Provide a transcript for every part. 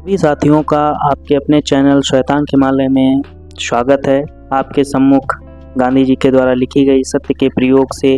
सभी साथियों का आपके अपने चैनल शैतान के माले में स्वागत है। आपके सम्मुख गांधी जी के द्वारा लिखी गई सत्य के प्रयोग से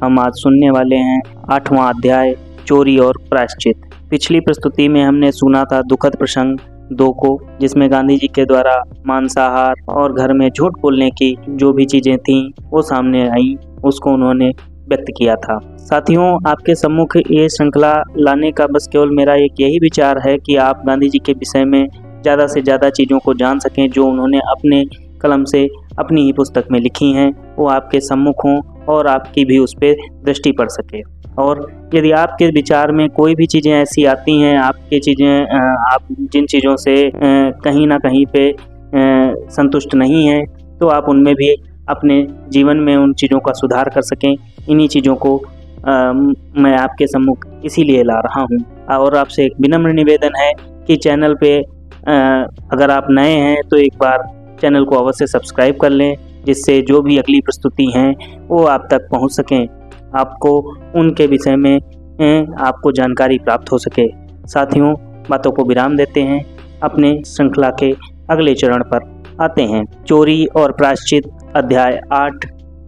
हम आज सुनने वाले हैं 8वां अध्याय, चोरी और प्रायश्चित। पिछली प्रस्तुति में हमने सुना था दुखद प्रसंग 2 को, जिसमें गांधी जी के द्वारा मांसाहार और घर में झूठ बोलने की जो भी चीजें थीं वो सामने आई, उसको उन्होंने व्यक्त किया था। साथियों, आपके सम्मुख ये श्रृंखला लाने का बस केवल मेरा एक यही विचार है कि आप गांधी जी के विषय में ज़्यादा से ज़्यादा चीज़ों को जान सकें जो उन्होंने अपने कलम से अपनी ही पुस्तक में लिखी हैं, वो आपके सम्मुख हों और आपकी भी उस पर दृष्टि पड़ सके। और यदि आपके विचार में कोई भी चीज़ें ऐसी आती हैं, आपकी चीज़ें आप जिन चीज़ों से कहीं ना कहीं पे संतुष्ट नहीं हैं, तो आप उनमें भी अपने जीवन में उन चीज़ों का सुधार कर सकें। इन्हीं चीज़ों को मैं आपके सम्मुख इसीलिए ला रहा हूँ। और आपसे एक विनम्र निवेदन है कि चैनल पे अगर आप नए हैं तो एक बार चैनल को अवश्य सब्सक्राइब कर लें, जिससे जो भी अगली प्रस्तुति हैं वो आप तक पहुँच सकें, आपको उनके विषय में आपको जानकारी प्राप्त हो सके। साथियों, बातों को विराम देते हैं, अपने श्रृंखला के अगले चरण पर आते हैं। चोरी और प्रायश्चित, अध्याय 8,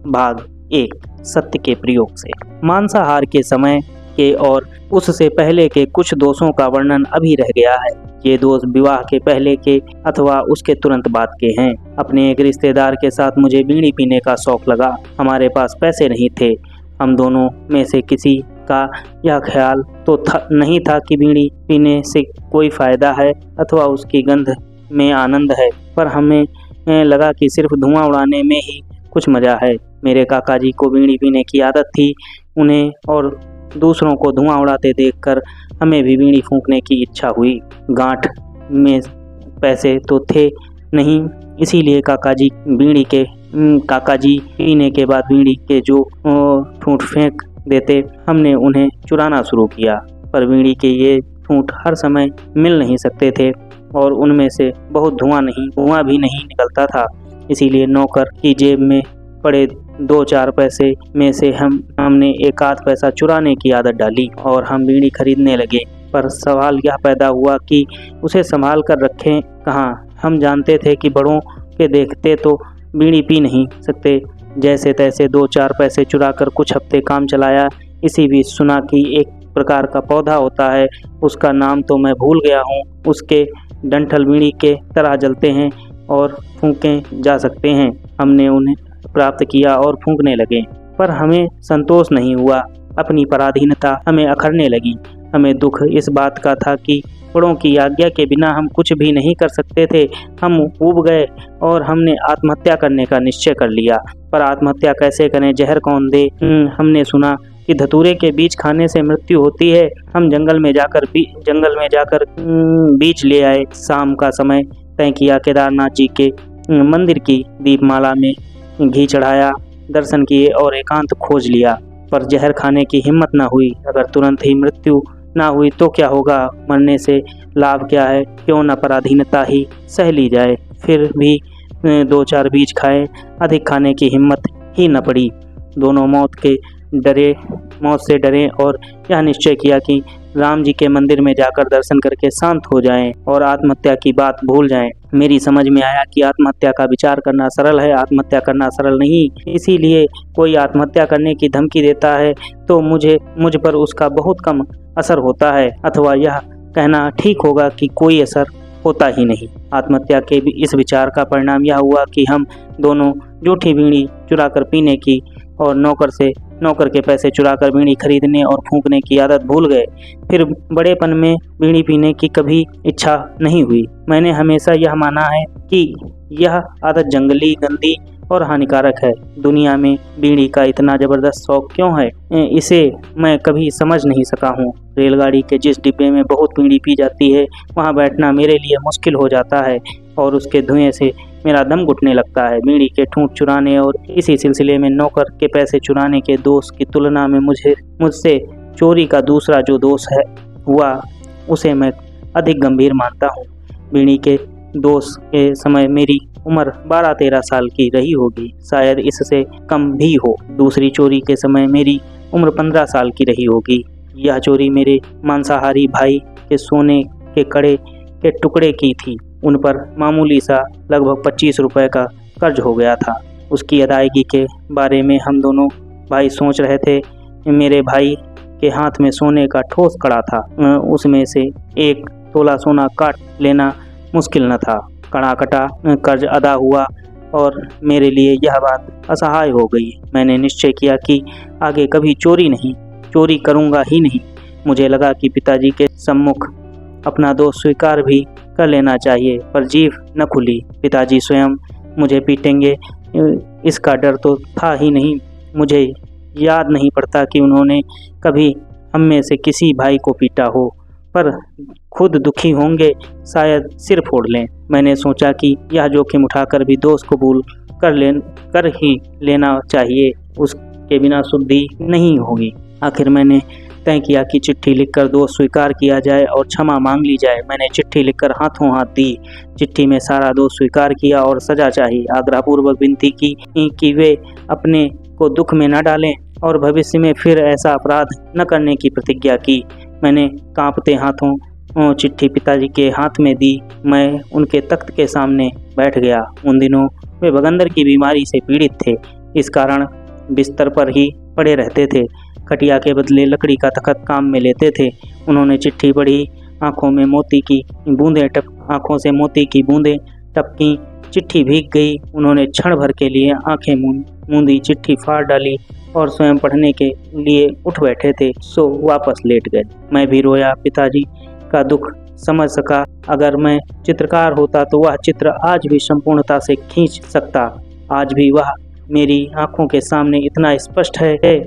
भाग 1, सत्य के प्रयोग से। मांसाहार के समय के और उससे पहले के कुछ दोषों का वर्णन अभी रह गया है। ये दोष विवाह के पहले के अथवा उसके तुरंत बाद के हैं। अपने एक रिश्तेदार के साथ मुझे बीड़ी पीने का शौक लगा। हमारे पास पैसे नहीं थे। हम दोनों में से किसी का यह ख्याल तो नहीं था कि बीड़ी पीने से कोई फायदा है अथवा उसकी गंध में आनंद है, पर हमें लगा कि सिर्फ धुआं उड़ाने में ही कुछ मजा है। मेरे काका जी को बीड़ी पीने की आदत थी। उन्हें और दूसरों को धुआं उड़ाते देखकर हमें भी बीड़ी फूंकने की इच्छा हुई। गांठ में पैसे तो थे नहीं, इसीलिए काका जी पीने के बाद बीड़ी के जो ठूंठ फेंक देते, हमने उन्हें चुराना शुरू किया। पर बीड़ी के ये ठूंठ हर समय मिल नहीं सकते थे और उनमें से बहुत धुआं भी नहीं निकलता था। इसीलिए नौकर की जेब में पड़े 2-4 पैसे में से हमने एक आध पैसा चुराने की आदत डाली और हम बीड़ी खरीदने लगे। पर सवाल यह पैदा हुआ कि उसे संभाल कर रखें कहाँ। हम जानते थे कि बड़ों के देखते तो बीड़ी पी नहीं सकते। जैसे तैसे 2-4 पैसे चुरा कर कुछ हफ्ते काम चलाया। इसी बीच सुना कि एक प्रकार का पौधा होता है, उसका नाम तो मैं भूल गया हूँ। उसके डंठल बीड़ी के तरह जलते हैं और फूंके जा सकते हैं। हमने उन्हें प्राप्त किया और फूंकने लगे, पर हमें संतोष नहीं हुआ। अपनी पराधीनता हमें अखरने लगी। हमें दुख इस बात का था कि बड़ों की आज्ञा के बिना हम कुछ भी नहीं कर सकते थे। हम ऊब गए और हमने आत्महत्या करने का निश्चय कर लिया। पर आत्महत्या कैसे करें, जहर कौन दे? हमने सुना कि धतूरे के बीज खाने से मृत्यु होती है। हम जंगल में जाकर बीज ले आए। शाम का समय तय किया। केदारनाथ जी के मंदिर की दीपमाला में घी चढ़ाया, दर्शन किए और एकांत खोज लिया। पर जहर खाने की हिम्मत न हुई। अगर तुरंत ही मृत्यु ना हुई तो क्या होगा? मरने से लाभ क्या है? क्यों न पराधीनता ही सह ली जाए। फिर भी 2-4 बीज खाए, अधिक खाने की हिम्मत ही न पड़ी। दोनों मौत से डरे और यह निश्चय किया कि राम जी के मंदिर में जाकर दर्शन करके शांत हो जाएं और आत्महत्या की बात भूल जाएं। मेरी समझ में आया कि आत्महत्या का विचार करना सरल है, आत्महत्या करना सरल नहीं। इसीलिए कोई आत्महत्या करने की धमकी देता है तो मुझ पर उसका बहुत कम असर होता है, अथवा यह कहना ठीक होगा कि कोई असर होता ही नहीं। आत्महत्या के इस विचार का परिणाम यह हुआ कि हम दोनों झूठी बीड़ी चुराकर पीने की और नौकर के पैसे चुराकर बीड़ी खरीदने और फूंकने की आदत भूल गए। फिर बड़ेपन में बीड़ी पीने की कभी इच्छा नहीं हुई। मैंने हमेशा यह माना है कि यह आदत जंगली, गंदी और हानिकारक है। दुनिया में बीड़ी का इतना जबरदस्त शौक क्यों है, इसे मैं कभी समझ नहीं सका हूँ। रेलगाड़ी के जिस डिब्बे में बहुत बीड़ी पी जाती है, वहाँ बैठना मेरे लिए मुश्किल हो जाता है और उसके धुएं से मेरा दम घुटने लगता है। बीड़ी के ठूंठ चुराने और इसी सिलसिले में नौकर के पैसे चुराने के दोष की तुलना में मुझसे चोरी का दूसरा जो दोष हुआ, उसे मैं अधिक गंभीर मानता हूँ। बीड़ी के दोष के समय मेरी उम्र 12-13 साल की रही होगी, शायद इससे कम भी हो। दूसरी चोरी के समय मेरी उम्र 15 साल की रही होगी। यह चोरी मेरे मांसाहारी भाई के सोने के कड़े के टुकड़े की थी। उन पर मामूली सा लगभग 25 रुपए का कर्ज हो गया था। उसकी अदायगी के बारे में हम दोनों भाई सोच रहे थे। मेरे भाई के हाथ में सोने का ठोस कड़ा था। उसमें से 1 तोला सोना काट लेना मुश्किल न था। कड़ा कटा, कर्ज अदा हुआ और मेरे लिए यह बात असहाय हो गई। मैंने निश्चय किया कि आगे कभी चोरी करूँगा ही नहीं। मुझे लगा कि पिताजी के सम्मुख अपना दोष स्वीकार भी कर लेना चाहिए, पर जीभ न खुली। पिताजी स्वयं मुझे पीटेंगे इसका डर तो था ही नहीं। मुझे याद नहीं पड़ता कि उन्होंने कभी हम में से किसी भाई को पीटा हो, पर खुद दुखी होंगे, शायद सिर फोड़ लें। मैंने सोचा कि यह जोखिम उठाकर भी दोष कबूल कर ही लेना चाहिए, उसके बिना शुद्धि नहीं होगी। आखिर मैंने तय किया कि चिट्ठी लिखकर दोष स्वीकार किया जाए और क्षमा मांग ली जाए। मैंने चिट्ठी लिखकर हाथों हाथ दी। चिट्ठी में सारा दोष स्वीकार किया और सजा चाही। आग्रहपूर्वक विनती की कि वे अपने को दुख में न डालें और भविष्य में फिर ऐसा अपराध न करने की प्रतिज्ञा की। मैंने कांपते हाथों चिट्ठी पिताजी के हाथ में दी। मैं उनके तख्त के सामने बैठ गया। उन दिनों वे भगंदर की बीमारी से पीड़ित थे, इस कारण बिस्तर पर ही पड़े रहते थे। खटिया के बदले लकड़ी का तख्त काम में लेते थे। उन्होंने चिट्ठी पढ़ी। आंखों से मोती की बूंदें टपकी। चिट्ठी भीग गई। उन्होंने क्षण भर के लिए आंखें मूंदी, चिट्ठी फाड़ डाली और स्वयं पढ़ने के लिए उठ बैठे थे, सो वापस लेट गए। मैं भी रोया, पिताजी का दुख समझ सका। अगर मैं चित्रकार होता तो वह चित्र आज भी संपूर्णता से खींच सकता। आज भी वह मेरी आंखों के सामने इतना स्पष्ट है।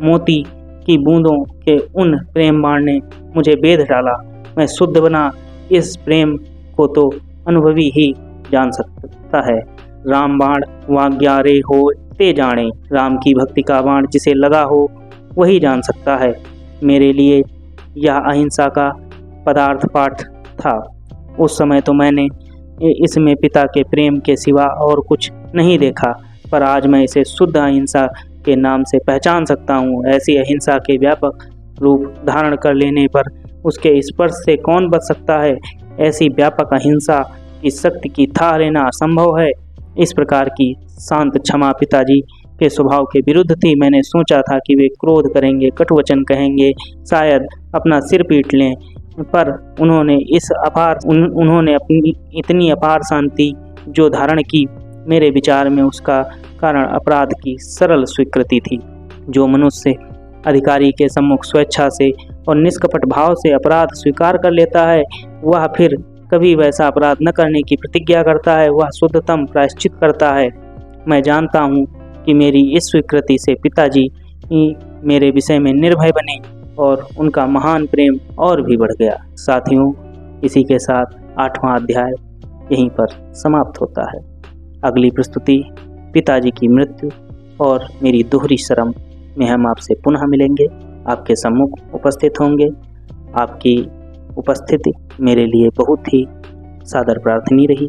मोती की बूंदों के उन प्रेम बाण ने मुझे बेध डाला। मैं शुद्ध बना। इस प्रेम को तो अनुभवी ही जान सकता है। राम बाण वाग्यारे हो ते जाने। राम की भक्ति का बाण जिसे लगा हो वही जान सकता है। मेरे लिए यह अहिंसा का पदार्थ पाठ था। उस समय तो मैंने इसमें पिता के प्रेम के सिवा और कुछ नहीं देखा, पर आज मैं इसे शुद्ध अहिंसा के नाम से पहचान सकता हूँ। ऐसी अहिंसा के व्यापक रूप धारण कर लेने पर उसके स्पर्श से कौन बच सकता है। ऐसी व्यापक अहिंसा की शक्ति की थाह लेना असंभव है। इस प्रकार की शांत क्षमा पिताजी के स्वभाव के विरुद्ध थी। मैंने सोचा था कि वे क्रोध करेंगे, कटुवचन कहेंगे, शायद अपना सिर पीट लें, पर उन्होंने अपनी इतनी अपार शांति जो धारण की, मेरे विचार में उसका कारण अपराध की सरल स्वीकृति थी। जो मनुष्य अधिकारी के सम्मुख स्वेच्छा से और निष्कपट भाव से अपराध स्वीकार कर लेता है, वह फिर कभी वैसा अपराध न करने की प्रतिज्ञा करता है। वह शुद्धतम प्रायश्चित करता है। मैं जानता हूँ कि मेरी इस स्वीकृति से पिताजी मेरे विषय में निर्भय बने और उनका महान प्रेम और भी बढ़ गया। साथियों, इसी के साथ 8वां अध्याय यहीं पर समाप्त होता है। अगली प्रस्तुति पिताजी की मृत्यु और मेरी दोहरी शर्म में हम आपसे पुनः मिलेंगे, आपके सम्मुख उपस्थित होंगे। आपकी उपस्थिति मेरे लिए बहुत ही सादर प्रार्थनीय रही।